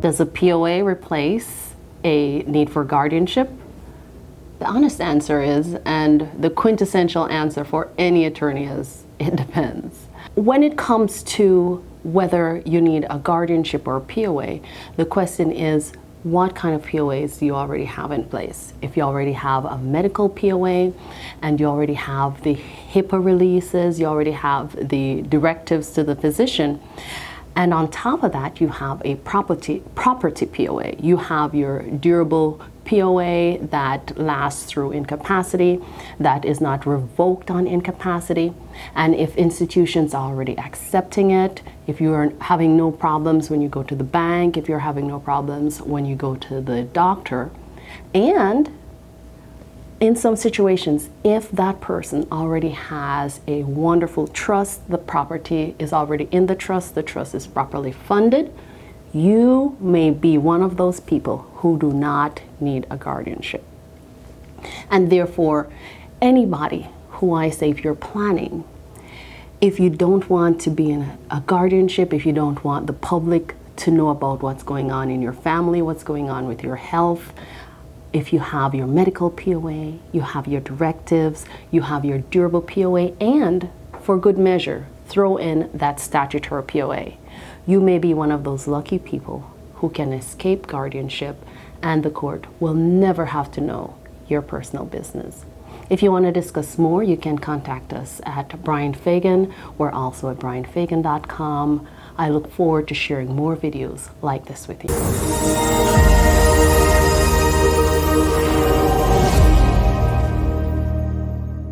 Does a POA replace a need for guardianship? The honest answer is, and the quintessential answer for any attorney is, it depends. When it comes to whether you need a guardianship or a POA, the question is, what kind of POAs do you already have in place? If you already have a medical POA and you already have the HIPAA releases, you already have the directives to the physician, and on top of that, you have a property POA. You have your durable POA that lasts through incapacity, that is not revoked on incapacity. And if institutions are already accepting it, if you are having no problems when you go to the bank, if you're having no problems when you go to the doctor, and in some situations, if that person already has a wonderful trust, the property is already in the trust is properly funded, you may be one of those people who do not need a guardianship. And therefore, anybody who I say, if you're planning, if you don't want to be in a guardianship, if you don't want the public to know about what's going on in your family, what's going on with your health, if you have your medical POA, you have your directives, you have your durable POA, and for good measure, throw in that statutory POA. You may be one of those lucky people who can escape guardianship, and the court will never have to know your personal business. If you want to discuss more, you can contact us at Bryan Fagan. We're also at bryanfagan.com. I look forward to sharing more videos like this with you.